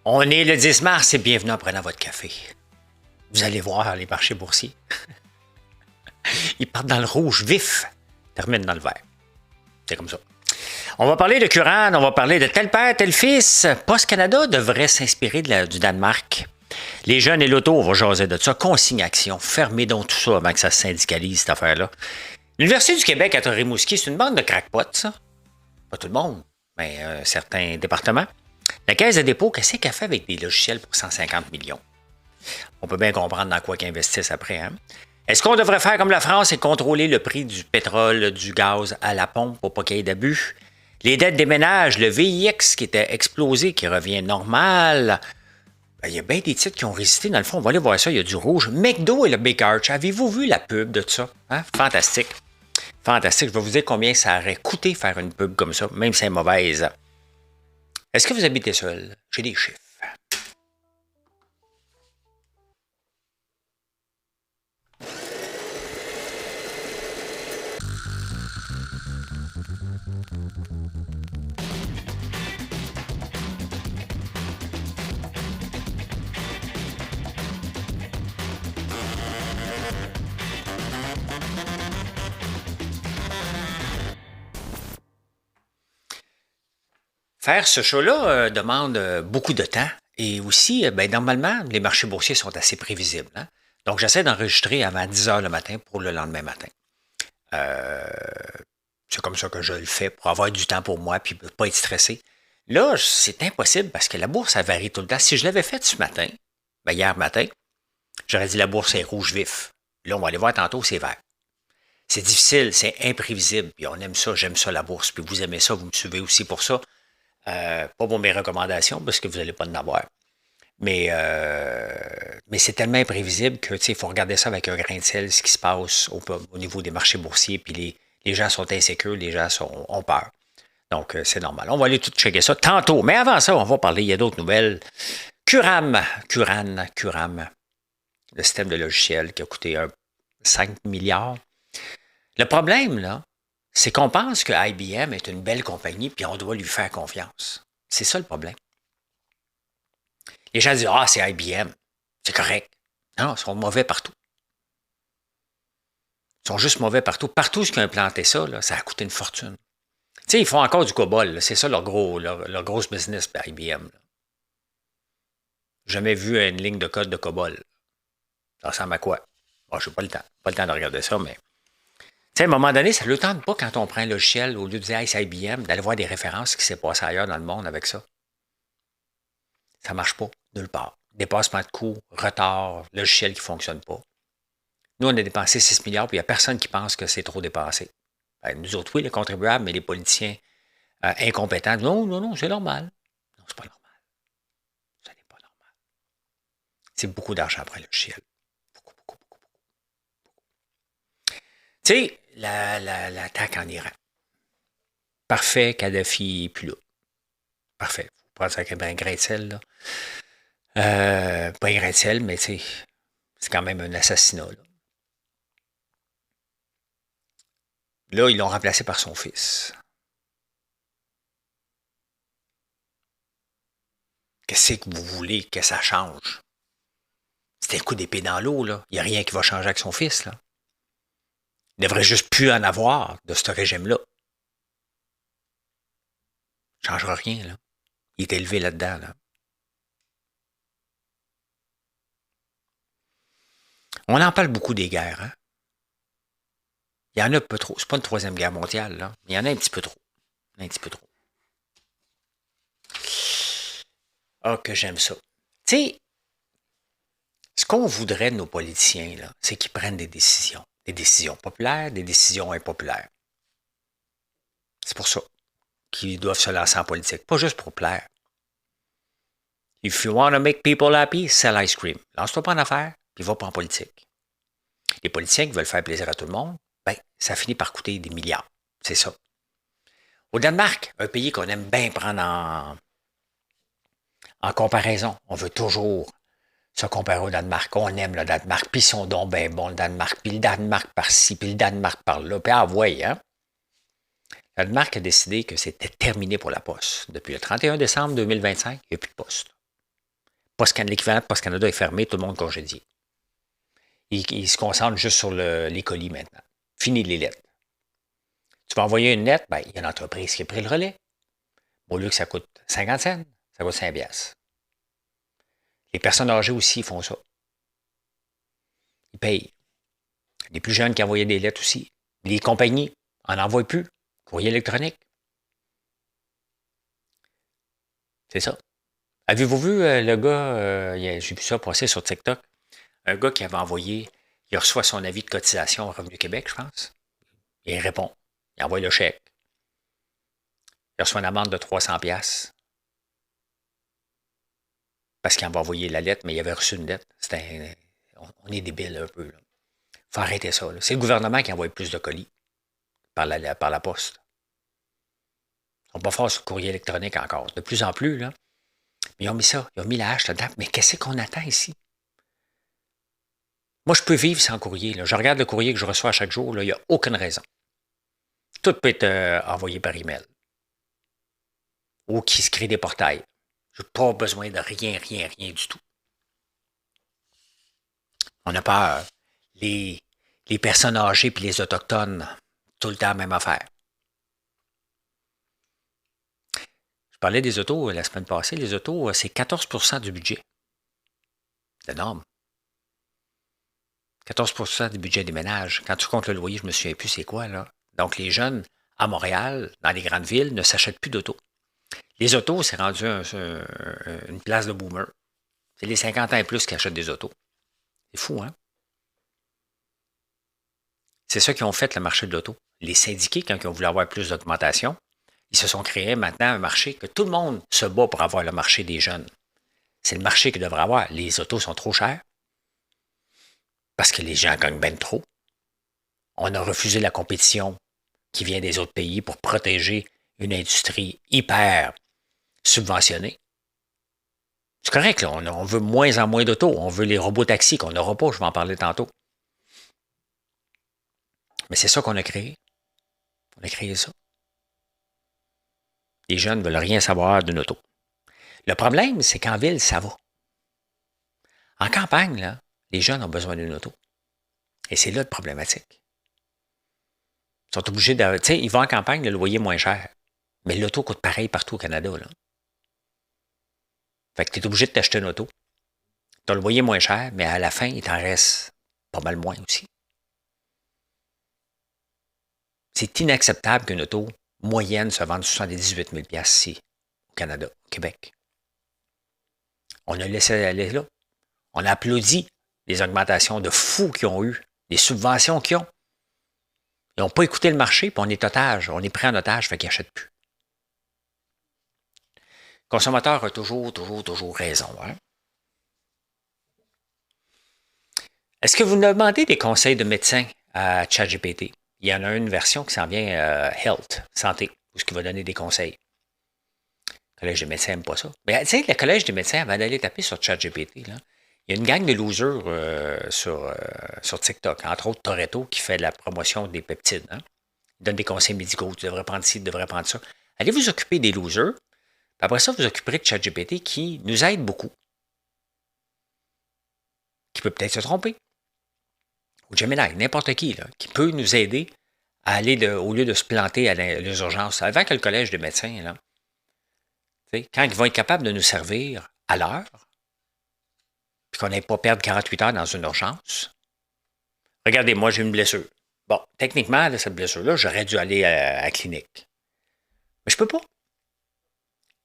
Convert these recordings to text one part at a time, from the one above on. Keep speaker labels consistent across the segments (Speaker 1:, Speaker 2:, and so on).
Speaker 1: On est le 10 mars et bienvenue en prenant votre café. Vous allez voir les marchés boursiers. Ils partent dans le rouge vif, terminent dans le vert. C'est comme ça. On va parler de Curane, on va parler de tel père, tel fils. Post Canada devrait s'inspirer du Danemark. Les jeunes et l'auto, on va jaser de ça. Consigne action. Fermez donc tout ça avant que ça se syndicalise, cette affaire-là. L'Université du Québec à Rimouski, c'est une bande de crackpots, ça. Pas tout le monde, mais certains départements. La Caisse de dépôt, qu'est-ce qu'elle fait avec des logiciels pour 150 millions? On peut bien comprendre dans quoi qu'ils investissent après. Hein? Est-ce qu'on devrait faire comme la France et contrôler le prix du pétrole, du gaz à la pompe pour pas qu'il y ait d'abus? Les dettes des ménages, le VIX qui était explosé, qui revient normal. Ben, il y a bien des titres qui ont résisté. Dans le fond, on va aller voir ça, il y a du rouge. McDo et le Big Arch, avez-vous vu la pub de ça? Hein? Fantastique. Fantastique. Je vais vous dire combien ça aurait coûté faire une pub comme ça, même si elle est mauvaise. Est-ce que vous habitez seul? J'ai des chiffres. Faire ce show-là demande beaucoup de temps et aussi, normalement, les marchés boursiers sont assez prévisibles. Hein? Donc, j'essaie d'enregistrer avant 10 heures le matin pour le lendemain matin. C'est comme ça que je le fais pour avoir du temps pour moi et ne pas être stressé. Là, c'est impossible parce que la bourse, ça varie tout le temps. Si je l'avais fait ce matin, hier matin, j'aurais dit la bourse est rouge vif. Là, on va aller voir tantôt, c'est vert. C'est difficile, c'est imprévisible. Puis on aime ça, j'aime ça la bourse. Puis vous aimez ça, vous me suivez aussi pour ça. Pas pour mes recommandations, parce que vous n'allez pas en avoir. Mais c'est tellement imprévisible que il faut regarder ça avec un grain de sel, ce qui se passe au niveau des marchés boursiers, puis les gens sont insécures, les gens ont peur. Donc, c'est normal. On va aller tout checker ça tantôt. Mais avant ça, on va parler, il y a d'autres nouvelles. Curane, le système de logiciel qui a coûté 5 milliards. Le problème, là, c'est qu'on pense que IBM est une belle compagnie puis on doit lui faire confiance. C'est ça le problème. Les gens disent « Ah, c'est IBM, c'est correct. » Non, ils sont mauvais partout. Ils sont juste mauvais partout. Partout où ils ont implanté ça, là, ça a coûté une fortune. Tu sais, ils font encore du COBOL. Là. C'est ça leur grosse business, IBM. Là. Jamais vu une ligne de code de COBOL. Ça ressemble à quoi? Bon, je n'ai pas le temps. Pas le temps de regarder ça, mais... Tu sais, à un moment donné, ça ne le tente pas quand on prend un logiciel, au lieu de dire hey, c'est IBM, d'aller voir des références qui s'est passé ailleurs dans le monde avec ça. Ça ne marche pas, nulle part. Dépassement de coûts, retard, logiciel qui ne fonctionne pas. Nous, on a dépensé 6 milliards, puis il n'y a personne qui pense que c'est trop dépensé. Ben, nous autres, oui, les contribuables, mais les politiciens incompétents, non, c'est normal. Non, c'est pas normal. Ce n'est pas normal. C'est beaucoup d'argent après le logiciel. Beaucoup. Tu sais, l'attaque en Iran. Parfait, Kadhafi n'est plus là. Parfait. Vous prenez ça avec un grain de sel, là. Pas un grain de sel, mais tu sais, c'est quand même un assassinat, là. Là, ils l'ont remplacé par son fils. Qu'est-ce que vous voulez que ça change? C'est un coup d'épée dans l'eau, là. Il n'y a rien qui va changer avec son fils, là. Il ne devrait juste plus en avoir de ce régime-là. Ça ne changera rien, là. Il est élevé là-dedans, là. On en parle beaucoup des guerres, hein? Il y en a un peu trop. C'est pas une troisième guerre mondiale, là. Mais il y en a un petit peu trop. Un petit peu trop. Ah, que j'aime ça. Tu sais, ce qu'on voudrait de nos politiciens, là, c'est qu'ils prennent des décisions. Des décisions populaires, des décisions impopulaires. C'est pour ça qu'ils doivent se lancer en politique. Pas juste pour plaire. If you want to make people happy, sell ice cream. Lance-toi pas en affaires, puis va pas en politique. Les politiciens qui veulent faire plaisir à tout le monde, ça finit par coûter des milliards. C'est ça. Au Danemark, un pays qu'on aime bien prendre en comparaison, on veut toujours se comparer au Danemark. On aime le Danemark, puis ils sont donc bien bons, le Danemark, puis le Danemark par-ci, puis le Danemark par-là, puis voyez, hein? Le Danemark a décidé que c'était terminé pour la poste. Depuis le 31 décembre 2025, il n'y a plus de poste. L'équivalent de Post Canada est fermé, tout le monde congédié. Il se concentre juste sur les colis maintenant. Fini les lettres. Tu vas envoyer une lettre, ben, il y a une entreprise qui a pris le relais. Au lieu que ça coûte 50 cents, ça coûte 5 piastres. Les personnes âgées aussi font ça. Ils payent. Les plus jeunes qui envoyaient des lettres aussi. Les compagnies en envoient plus. Courrier électronique. C'est ça. Avez-vous vu le gars, j'ai vu ça passer sur TikTok, un gars qui avait envoyé, il reçoit son avis de cotisation au Revenu Québec, je pense. Et il répond. Il envoie le chèque. Il reçoit une amende de 300 piastres. Parce qu'il va envoyer la lettre, mais il avait reçu une lettre. On est débile un peu. Il faut arrêter ça. C'est le gouvernement qui envoie plus de colis par la poste. On va pas faire ce courrier électronique encore. De plus en plus, là. Mais ils ont mis ça. Ils ont mis la hache là-dedans. Mais qu'est-ce qu'on attend ici? Moi, je peux vivre sans courrier. Là. Je regarde le courrier que je reçois à chaque jour. Là, il n'y a aucune raison. Tout peut être envoyé par email. Ou qui se crée des portails. Je n'ai pas besoin de rien du tout. On n'a pas les personnes âgées et les Autochtones, tout le temps la même affaire. Je parlais des autos la semaine passée. Les autos, c'est 14% du budget. C'est énorme. 14% du budget des ménages. Quand tu comptes le loyer, je ne me souviens plus c'est quoi, là. Donc, les jeunes, à Montréal, dans les grandes villes, ne s'achètent plus d'autos. Les autos, c'est rendu une place de boomer. C'est les 50 ans et plus qui achètent des autos. C'est fou, hein? C'est ça qui ont fait le marché de l'auto. Les syndiqués, quand ils ont voulu avoir plus d'augmentation, ils se sont créés maintenant un marché que tout le monde se bat pour avoir le marché des jeunes. C'est le marché qu'ils devraient avoir. Les autos sont trop chers parce que les gens gagnent bien trop. On a refusé la compétition qui vient des autres pays pour protéger une industrie hyper subventionnée. C'est correct, là, on veut moins en moins d'autos. On veut les robots taxis qu'on n'aura pas, je vais en parler tantôt. Mais c'est ça qu'on a créé. On a créé ça. Les jeunes ne veulent rien savoir d'une auto. Le problème, c'est qu'en ville, ça va. En campagne, là, les jeunes ont besoin d'une auto. Et c'est là le problématique. Ils sont obligés de... Tu sais, ils vont en campagne, le loyer est moins cher. Mais l'auto coûte pareil partout au Canada, là. Fait que tu es obligé de t'acheter une auto. Tu as le loyer moins cher, mais à la fin, il t'en reste pas mal moins aussi. C'est inacceptable qu'une auto moyenne se vende 78 000 $ ici, au Canada, au Québec. On a laissé aller là. On a applaudi les augmentations de fous qu'ils ont eues, les subventions qu'ils ont. Ils n'ont pas écouté le marché, puis on est otage. On est pris en otage, fait qu'ils n'achètent plus. Le consommateur a toujours raison. Hein? Est-ce que vous demandez des conseils de médecin à ChatGPT? Il y en a une version qui s'en vient Health, santé, où ce qui va donner des conseils. Le Collège des médecins n'aime pas ça. Mais tu sais, le Collège des médecins, avant d'aller taper sur ChatGPT, là, il y a une gang de losers sur TikTok, entre autres Toretto, qui fait de la promotion des peptides. Hein? Il donne des conseils médicaux, tu devrais prendre ci, tu devrais prendre ça. Allez vous occuper des losers, puis après ça, vous occuperez de ChatGPT qui nous aide beaucoup. Qui peut peut-être se tromper. Ou Gemini, n'importe qui, là, qui peut nous aider à aller, au lieu de se planter à les urgences. Avant que le Collège des médecins, là, quand ils vont être capables de nous servir à l'heure, puis qu'on n'ait pas perdre 48 heures dans une urgence. Regardez, moi, j'ai une blessure. Bon, techniquement, là, cette blessure-là, j'aurais dû aller à la clinique. Mais je peux pas.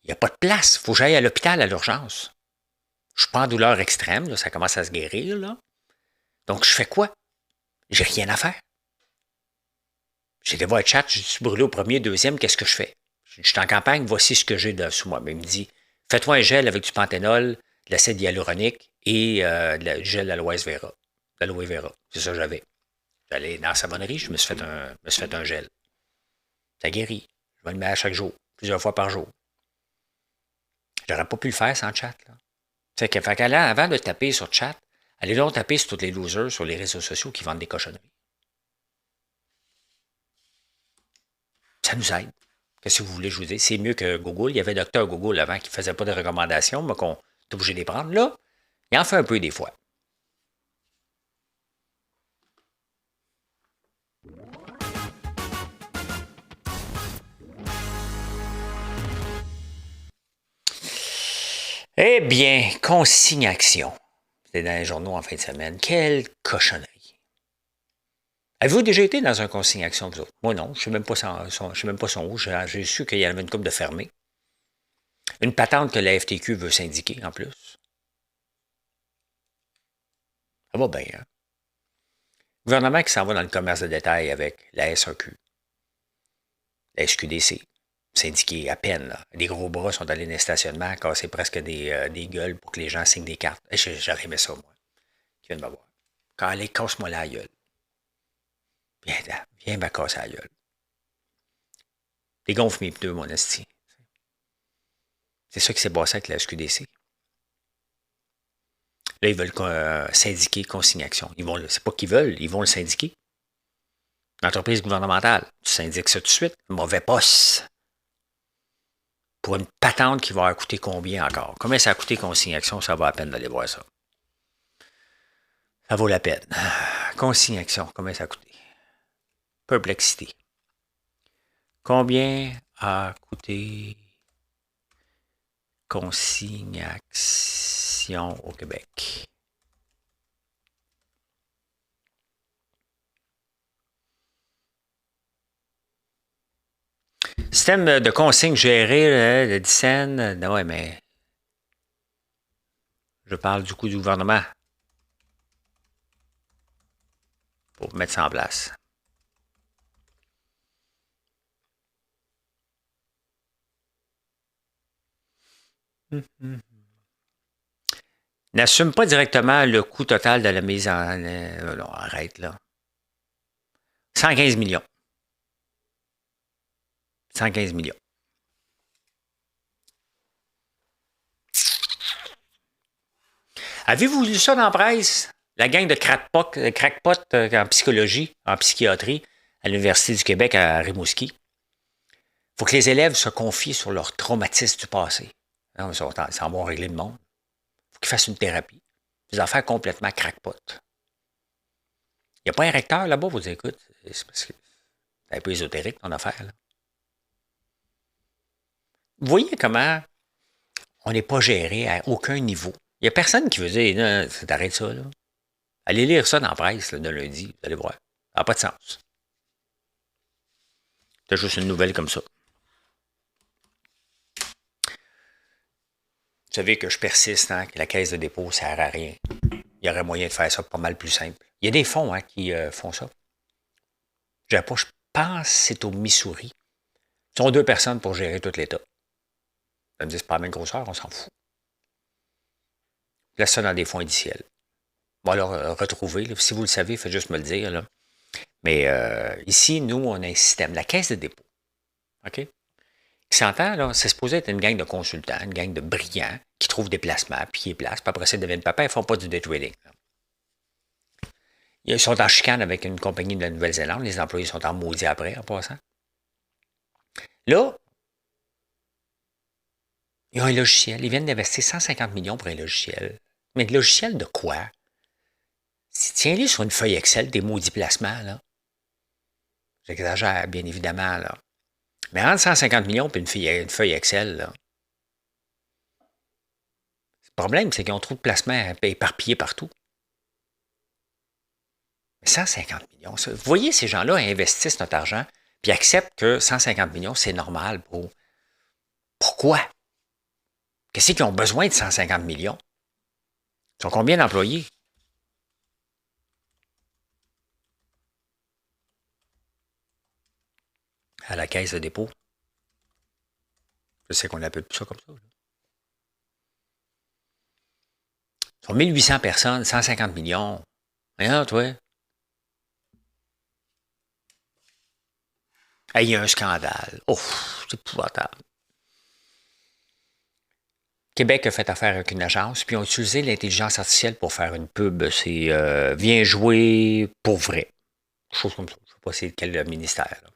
Speaker 1: Il n'y a pas de place. Il faut que j'aille à l'hôpital à l'urgence. Je suis pas en douleur extrême, là, ça commence à se guérir. Là. Donc, je fais quoi? J'ai rien à faire. J'ai été voir le chat, je suis brûlé au premier, deuxième, qu'est-ce que je fais? Je suis en campagne, voici ce que j'ai sous moi. Mais il me dit, fais-toi un gel avec du panthénol, de l'acide hyaluronique et du gel d'aloe vera. D'aloe vera. C'est ça que j'avais. J'allais dans la savonnerie, je me suis fait un gel. Ça guérit. Je vais le mettre à chaque jour, plusieurs fois par jour. J'aurais pas pu le faire sans chat. Là. Fait qu'avant de taper sur chat, allez donc taper sur tous les losers sur les réseaux sociaux qui vendent des cochonneries. Ça nous aide. Qu'est-ce que vous voulez que je vous dise? C'est mieux que Google. Il y avait Docteur Google avant qui ne faisait pas de recommandations, mais t'es obligé de les prendre. Là, il en fait un peu des fois. Eh bien, consignation. C'était dans les journaux en fin de semaine. Quelle cochonnerie. Avez-vous déjà été dans un consignation, vous autres? Moi, non. Je ne sais même pas son où. J'ai su qu'il y avait une coupe de fermé. Une patente que la FTQ veut syndiquer, en plus. Ça va bien, hein? Le gouvernement qui s'en va dans le commerce de détail avec la SAQ, la SQDC, syndiqués à peine. Là. Les gros bras sont allés dans les stationnements, casser presque des gueules pour que les gens signent des cartes. J'aurais aimé ça, moi. Qui vient de m'avoir. Quand allez, casse-moi la gueule. Viens me casser la gueule. Dégonfle mes pneus, mon esti. C'est ça qui s'est passé avec la SQDC. Là, ils veulent syndiquer consignation. C'est pas qu'ils veulent, ils vont le syndiquer. L'entreprise gouvernementale, tu syndiques ça tout de suite. Mauvais poste. Pour une patente qui va coûter combien encore? Combien ça a coûté consignation? Ça vaut la peine d'aller voir ça. Ça vaut la peine. Consignation, combien ça a coûté? Perplexité. Combien a coûté consignation au Québec? Système de consigne géré, le DICEN. Ouais, mais je parle du coût du gouvernement pour mettre ça en place. N'assume pas directement le coût total de la mise en... non, arrête là. 115 millions. 115 millions. Avez-vous lu ça dans la presse? La gang de crackpot en psychologie, en psychiatrie, à l'Université du Québec à Rimouski. Il faut que les élèves se confient sur leur traumatisme du passé. Non, ils s'en vont régler le monde. Il faut qu'ils fassent une thérapie. Des affaires complètement crackpot. Il n'y a pas un recteur là-bas, vous écoutez. C'est parce que c'est un peu ésotérique, ton affaire. Là. Vous voyez comment on n'est pas géré à aucun niveau. Il n'y a personne qui veut dire, t'arrêtes ça, là. Allez lire ça dans la presse, là, de lundi, vous allez voir. Ça n'a pas de sens. C'est juste une nouvelle comme ça. Vous savez que je persiste, hein, que la caisse de dépôt ne sert à rien. Il y aurait moyen de faire ça pas mal plus simple. Il y a des fonds qui font ça. Je pense que c'est au Missouri. Ils sont 2 personnes pour gérer tout l'État. Ça me dit, c'est pas la même grosseur, on s'en fout. Place ça dans des fonds indiciels. On va le retrouver. Là. Si vous le savez, faites juste me le dire. Là. Mais ici, nous, on a un système. La caisse de dépôt. OK? Qui s'entend, là, c'est supposé être une gang de consultants, une gang de brillants qui trouvent des placements, puis qui les placent, puis après ça, ils deviennent papa, ils ne font pas du day trading. Là. Ils sont en chicane avec une compagnie de la Nouvelle-Zélande. Les employés sont en maudit après, en passant. Là, ils ont un logiciel. Ils viennent d'investir 150 millions pour un logiciel. Mais le logiciel de quoi? Tiens-les sur une feuille Excel, des maudits placements, là. J'exagère, bien évidemment, là. Mais entre 150 millions et une feuille Excel, là. Le problème, c'est qu'ils ont trop de placements éparpillés partout. 150 millions. Vous voyez, ces gens-là investissent notre argent puis acceptent que 150 millions, c'est normal. Pourquoi? Qu'est-ce qu'ils ont besoin de 150 millions? Ils sont combien d'employés? À la caisse de dépôt. Je sais qu'on appelle tout ça comme ça. Là. Ils sont 1800 personnes, 150 millions. Rien, toi? Il y a un scandale. Oh, c'est épouvantable. Québec a fait affaire avec une agence, puis ont utilisé l'intelligence artificielle pour faire une pub. C'est viens jouer pour vrai. Chose comme ça. Je ne sais pas c'est quel ministère. Là.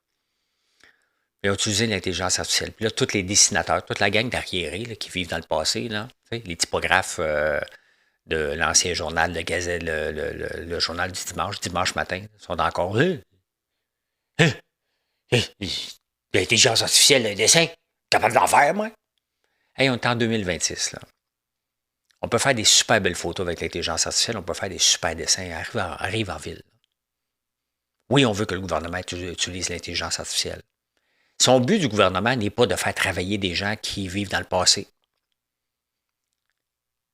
Speaker 1: Ils ont utilisé l'intelligence artificielle. Puis là, tous les dessinateurs, toute la gang d'arriérés qui vivent dans le passé, là, Tu sais, les typographes de l'ancien journal de Gazette, le journal du dimanche matin, sont encore l'intelligence artificielle, le dessin, capable d'en faire, moi. Hey, on est en 2026, là. On peut faire des super belles photos avec l'intelligence artificielle, on peut faire des super dessins, arrive en ville. Oui, on veut que le gouvernement utilise l'intelligence artificielle. Son but du gouvernement n'est pas de faire travailler des gens qui vivent dans le passé.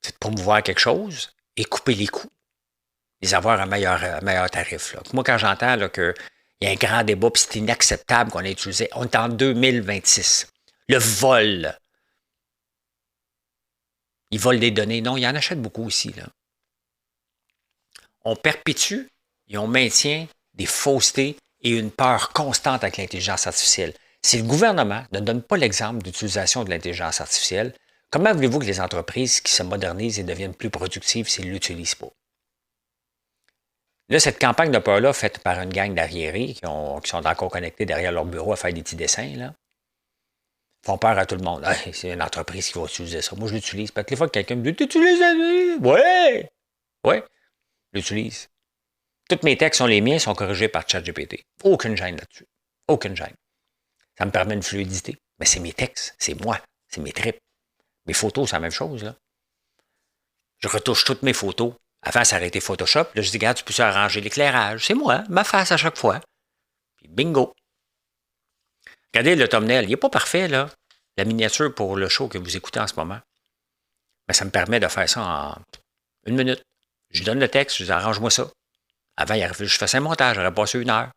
Speaker 1: C'est de promouvoir quelque chose et couper les coûts. Les avoir à meilleur tarif. Là. Moi, quand j'entends qu'il y a un grand débat, puis c'est inacceptable qu'on ait utilisé, on est en 2026. Le vol. Ils volent des données. Non, ils en achètent beaucoup aussi. Là. On perpétue et on maintient des faussetés et une peur constante avec l'intelligence artificielle. Si le gouvernement ne donne pas l'exemple d'utilisation de l'intelligence artificielle, comment voulez-vous que les entreprises qui se modernisent et deviennent plus productives s'ils ne l'utilisent pas? Là, cette campagne de peur-là, faite par une gang d'arriérés qui sont encore connectés derrière leur bureau à faire des petits dessins, là, font peur à tout le monde. Hey, c'est une entreprise qui va utiliser ça. Moi, je l'utilise. Parce que les fois que quelqu'un me dit « Tu utilises ça? » Ouais! Ouais, je l'utilise. Tous mes textes sont les miens, sont corrigés par ChatGPT. Aucune gêne là-dessus. Aucune gêne. Ça me permet une fluidité. Mais c'est mes textes, c'est moi, c'est mes tripes. Mes photos, c'est la même chose, là. Je retouche toutes mes photos. Avant, ça aurait été Photoshop. Là, je dis, regarde, tu peux arranger l'éclairage. C'est moi, ma face à chaque fois. Puis bingo. Regardez le thumbnail. Il n'est pas parfait, là. La miniature pour le show que vous écoutez en ce moment. Mais ça me permet de faire ça en 1 minute. Je donne le texte, je dis, arrange-moi ça. Avant, je faisais un montage, j'aurais passé 1 heure.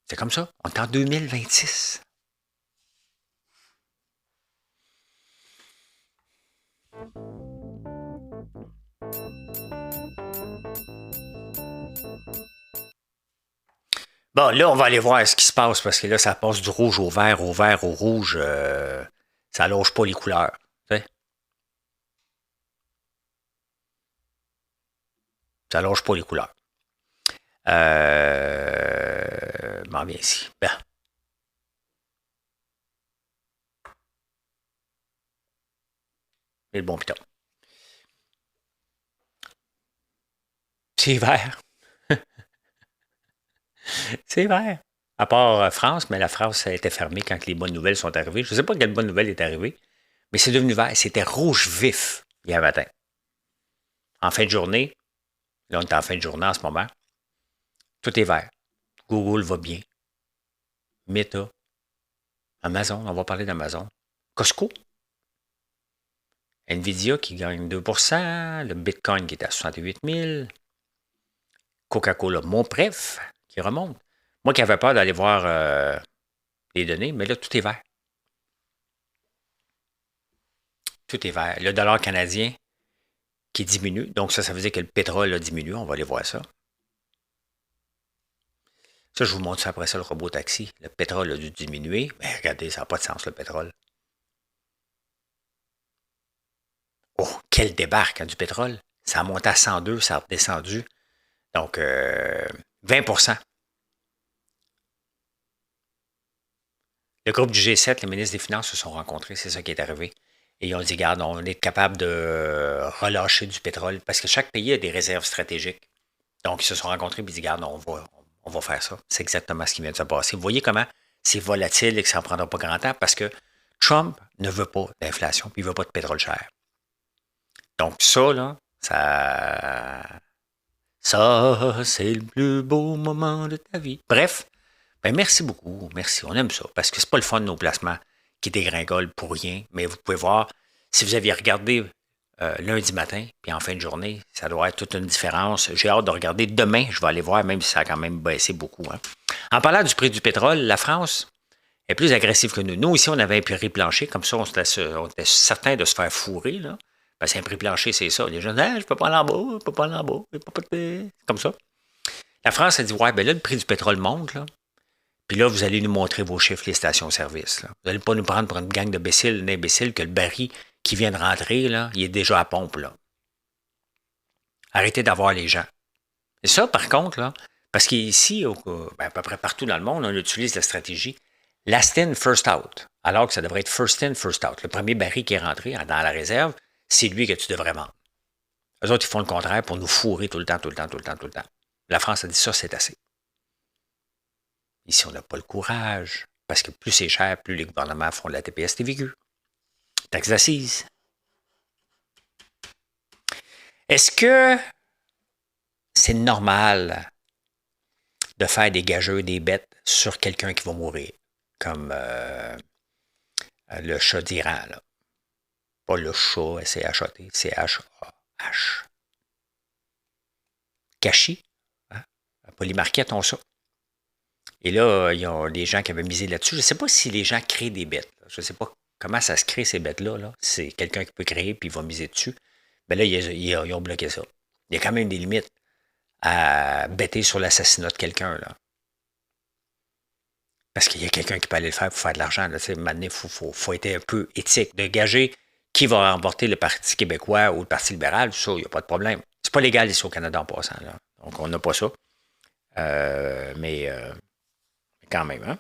Speaker 1: C'est comme ça. On est en 2026. Bon, là, on va aller voir ce qui se passe parce que là, ça passe du rouge au vert, au vert, au rouge. Ça loge pas les couleurs. Tu sais? Ça loge pas les couleurs. M'en viens ici. Ben. C'est le bon piton. C'est vert. C'est vert. À part France, mais la France a été fermée quand les bonnes nouvelles sont arrivées. Je ne sais pas quelle bonne nouvelle est arrivée, mais c'est devenu vert. C'était rouge vif hier matin. En fin de journée, là on est en fin de journée en ce moment, tout est vert. Google va bien. Meta. Amazon, on va parler d'Amazon. Costco. Nvidia qui gagne 2%. Le Bitcoin qui est à 68 000. Coca-Cola, mon préf, qui remonte. Moi qui avais peur d'aller voir les données, mais là, tout est vert. Tout est vert. Le dollar canadien qui diminue. Donc ça veut dire que le pétrole a diminué. On va aller voir ça. Ça, je vous montre ça après ça, le robot taxi. Le pétrole a dû diminuer. Mais regardez, ça n'a pas de sens, le pétrole. Oh, quel débarque du pétrole. Ça a monté à 102, ça a redescendu. Donc, 20%. Le groupe du G7, les ministres des Finances se sont rencontrés, c'est ça qui est arrivé. Et ils ont dit, regarde, on est capable de relâcher du pétrole parce que chaque pays a des réserves stratégiques. Donc, ils se sont rencontrés et ils disent, regarde, on va faire ça. C'est exactement ce qui vient de se passer. Vous voyez comment c'est volatile et que ça ne prendra pas grand temps parce que Trump ne veut pas d'inflation puis il ne veut pas de pétrole cher. Donc, ça, là, ça, c'est le plus beau moment de ta vie. Bref, ben merci beaucoup. Merci. On aime ça. Parce que c'est pas le fun de nos placements qui dégringolent pour rien. Mais vous pouvez voir, si vous aviez regardé lundi matin, puis en fin de journée, ça doit être toute une différence. J'ai hâte de regarder demain. Je vais aller voir, même si ça a quand même baissé beaucoup. Hein. En parlant du prix du pétrole, la France est plus agressive que nous. Nous, ici, on avait un prix plancher. Comme ça, on était certain de se faire fourrer, là. Parce qu'un prix plancher, c'est ça. Les gens disent, je ne peux pas aller en bas, je ne peux pas aller en bas. Comme ça. La France a dit, ouais, ben là, le prix du pétrole monte, là. Puis là, vous allez nous montrer vos chiffres, les stations-service. Vous n'allez pas nous prendre pour une gang d'imbéciles que le baril qui vient de rentrer, là, il est déjà à pompe, là. Arrêtez d'avoir les gens. Et ça, par contre, là, parce qu'ici, à peu près partout dans le monde, on utilise la stratégie last in, first out. Alors que ça devrait être first in, first out. Le premier baril qui est rentré dans la réserve, c'est lui que tu devrais vendre. Eux autres, ils font le contraire pour nous fourrer tout le temps, tout le temps, tout le temps, tout le temps. La France a dit ça, c'est assez. Ici, on n'a pas le courage, parce que plus c'est cher, plus les gouvernements font de la TPS TVQ. Taxe d'assises. Est-ce que c'est normal de faire des gageux, des bêtes sur quelqu'un qui va mourir? Comme le chat d'Iran, là. Pas le chat, C-H-A-T, C-H-A-H. Kashi, hein? Polymarket ont ça. Et là, il y a des gens qui avaient misé là-dessus. Je ne sais pas si les gens créent des bêtes. Je ne sais pas comment ça se crée, ces bêtes-là. Là. C'est quelqu'un qui peut créer puis il va miser dessus. Mais là, ils ont bloqué ça. Il y a quand même des limites à bêter sur l'assassinat de quelqu'un. Là. Parce qu'il y a quelqu'un qui peut aller le faire pour faire de l'argent. Maintenant, il faut être un peu éthique. De gager qui va remporter le Parti québécois ou le Parti libéral, ça, il n'y a pas de problème. C'est pas légal ici au Canada en passant. Là. Donc, on n'a pas ça. Mais quand même, hein?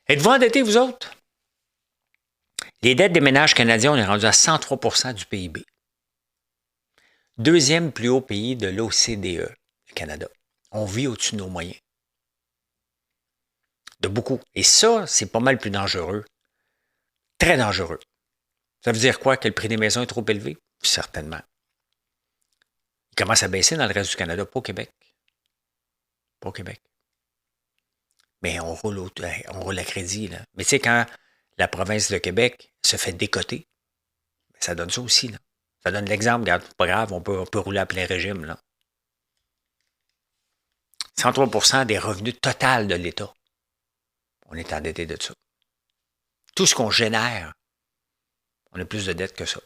Speaker 1: Êtes-vous endettés, vous autres? Les dettes des ménages canadiens, on est rendu à 103 du PIB. Deuxième plus haut pays de l'OCDE, le Canada. On vit au-dessus de nos moyens. De beaucoup. Et ça, c'est pas mal plus dangereux. Très dangereux. Ça veut dire quoi? Que le prix des maisons est trop élevé? Certainement. Il commence à baisser dans le reste du Canada, pas au Québec. Pas au Québec. Mais on roule à crédit. Là. Mais tu sais, quand la province de Québec se fait décoter, ça donne ça aussi. Là. Ça donne l'exemple, regarde, pas grave, on peut rouler à plein régime. Là. 103 des revenus totaux de l'État. On est endetté de ça. Tout ce qu'on génère, on a plus de dettes que ça.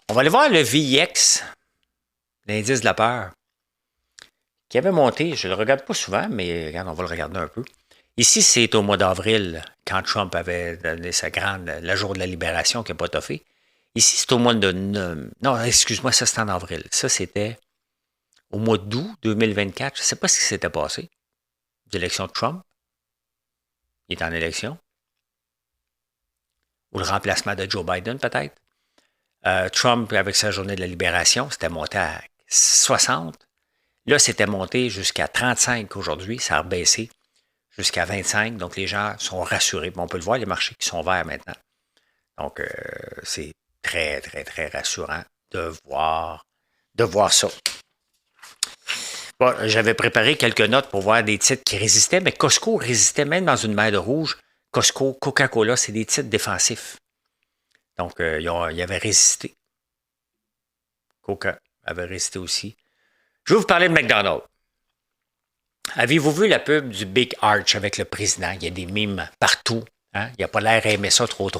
Speaker 1: On va aller voir le VIX, l'indice de la peur, qui avait monté, je ne le regarde pas souvent, mais regarde, on va le regarder un peu. Ici, c'est au mois d'avril, quand Trump avait donné le jour de la libération, qui n'a pas toffé. Ici, c'est au mois de... Non, excuse-moi, ça c'est en avril. Ça, c'était au mois d'août 2024. Je ne sais pas ce qui s'était passé. L'élection de Trump. Il est en élection. Ou le remplacement de Joe Biden, peut-être. Trump, avec sa journée de la libération, c'était monté à 60. Là, c'était monté jusqu'à 35 aujourd'hui. Ça a rebaissé jusqu'à 25. Donc, les gens sont rassurés. On peut le voir, les marchés qui sont verts maintenant. Donc, c'est très, très, très rassurant de voir ça. Bon, j'avais préparé quelques notes pour voir des titres qui résistaient, mais Costco résistait même dans une mer de rouge. Costco, Coca-Cola, c'est des titres défensifs. Donc, ils avaient résisté. Coca avait résisté aussi. Je vais vous parler de McDonald's. Avez-vous vu la pub du Big Arch avec le président? Il y a des mimes partout. Hein? Il n'a pas l'air à aimer ça trop.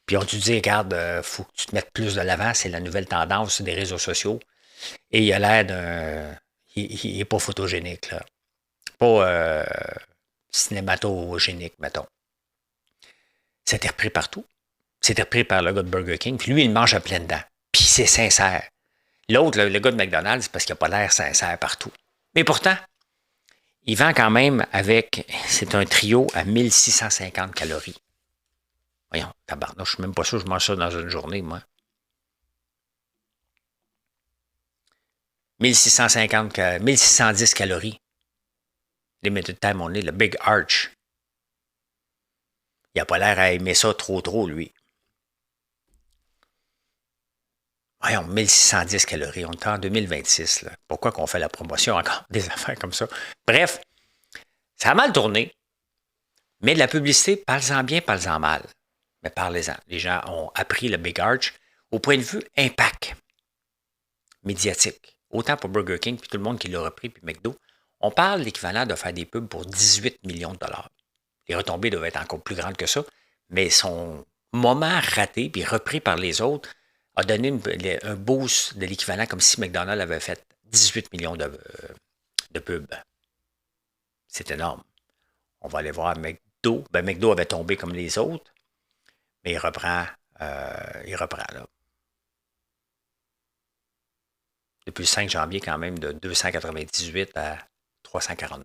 Speaker 1: Puis on te dit, regarde, faut que tu te mettes plus de l'avant. C'est la nouvelle tendance des réseaux sociaux. Et il a l'air d'un... Il n'est pas photogénique, là. Pas cinématogénique, mettons. C'était repris partout. C'était repris par le gars de Burger King. Puis lui, il mange à pleines dents. Puis c'est sincère. L'autre, le gars de McDonald's, c'est parce qu'il n'a pas l'air sincère partout. Mais pourtant, il vend quand même avec... C'est un trio à 1650 calories. Voyons, tabarnak, je ne suis même pas sûr que je mange ça dans une journée, moi. 1610 calories. Limited time only, le Big Arch. Il n'a pas l'air à aimer ça trop, lui. Voyons, 1610 calories. On est en 2026. Là. Pourquoi qu'on fait la promotion encore des affaires comme ça? Bref, ça a mal tourné. Mais de la publicité, parlez-en bien, parlez-en mal. Mais parlez-en. Les gens ont appris le Big Arch au point de vue impact médiatique. Autant pour Burger King, puis tout le monde qui l'a repris, puis McDo. On parle l'équivalent de faire des pubs pour 18 millions de dollars. Les retombées doivent être encore plus grandes que ça, mais son moment raté, puis repris par les autres, a donné un boost de l'équivalent comme si McDonald's avait fait 18 millions de pubs. C'est énorme. On va aller voir McDo. Ben, McDo avait tombé comme les autres, mais il reprend là. Depuis le 5 janvier, quand même, de 298 à 342.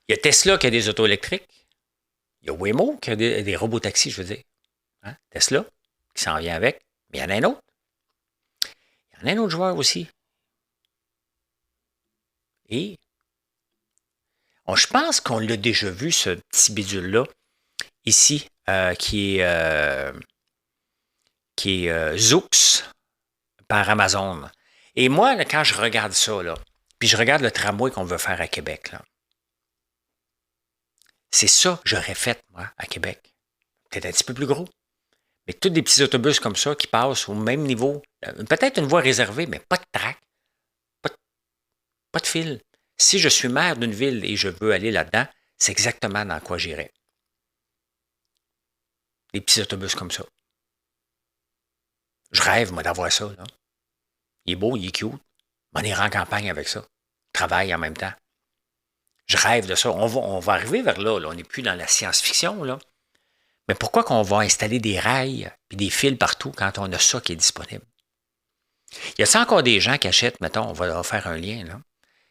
Speaker 1: Il y a Tesla qui a des autos électriques. Il y a Waymo qui a des robots taxis, je veux dire. Hein? Tesla, qui s'en vient avec. Mais il y en a un autre. Il y en a un autre joueur aussi. Et je pense qu'on l'a déjà vu, ce petit bidule-là, ici, qui est Zoox par Amazon. Et moi, là, quand je regarde ça, là, puis je regarde le tramway qu'on veut faire à Québec, là, c'est ça que j'aurais fait, moi, à Québec. Peut-être un petit peu plus gros. Mais tous des petits autobus comme ça qui passent au même niveau. Peut-être une voie réservée, mais pas de track. Pas de, pas de fil. Si je suis maire d'une ville et je veux aller là-dedans, c'est exactement dans quoi j'irai. Des petits autobus comme ça. Je rêve, moi, d'avoir ça. Là. Il est beau, il est cute. On ira en campagne avec ça. Travaille en même temps. Je rêve de ça. On va arriver vers là. On n'est plus dans la science-fiction. Là. Mais pourquoi qu'on va installer des rails et des fils partout quand on a ça qui est disponible? Y a-t-il encore des gens qui achètent, mettons, on va faire un lien, là.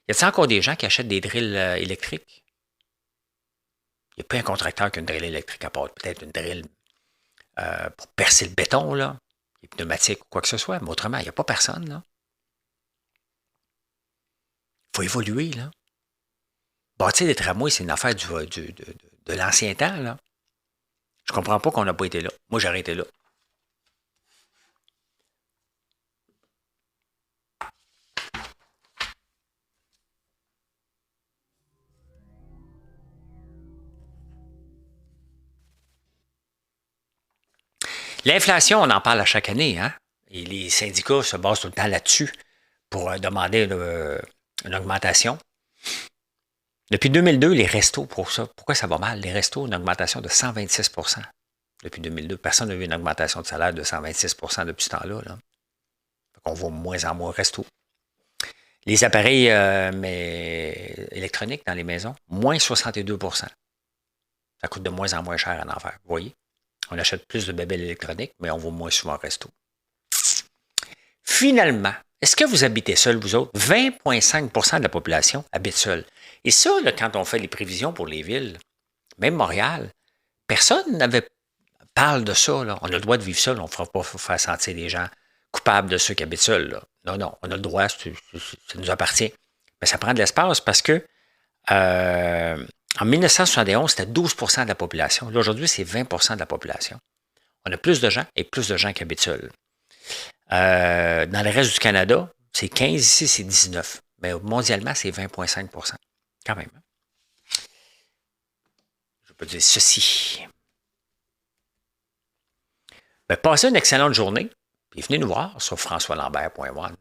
Speaker 1: Y a-t-il encore des gens qui achètent des drills électriques? Il n'y a pas un contracteur qui a une drill électrique à part peut-être une drill pour percer le béton, là, les pneumatiques ou quoi que ce soit. Mais autrement, il n'y a pas personne, là. Il faut évoluer, là. Bâtir des tramways, c'est une affaire de l'ancien temps, là. Je comprends pas qu'on n'a pas été là. Moi, j'aurais été là. L'inflation, on en parle à chaque année, hein? Et les syndicats se basent tout le temps là-dessus pour demander une augmentation. Depuis 2002, les restos, pourquoi ça va mal? Les restos, une augmentation de 126 % depuis 2002. Personne n'a vu une augmentation de salaire de 126 % depuis ce temps-là. Là. On va moins en moins au resto. Les appareils électroniques dans les maisons, moins 62 %. Ça coûte de moins en moins cher à en faire. Vous voyez? On achète plus de bébelles électroniques, mais on va moins souvent au resto. Finalement, est-ce que vous habitez seul, vous autres? 20,5 % de la population habite seule. Et ça, là, quand on fait les prévisions pour les villes, même Montréal, personne parle de ça. Là. On a le droit de vivre seul, on ne fera pas faire sentir les gens coupables de ceux qui habitent seuls. Là. Non, on a le droit, ça nous appartient. Mais ça prend de l'espace parce que en 1971, c'était 12 % de la population. Là, aujourd'hui, c'est 20 % de la population. On a plus de gens et plus de gens qui habitent seuls. Dans le reste du Canada, c'est 15, ici, c'est 19. Mais mondialement, c'est 20,5 %. Quand même. Je peux dire ceci. Ben, passez une excellente journée. Puis venez nous voir sur françoislambert.one.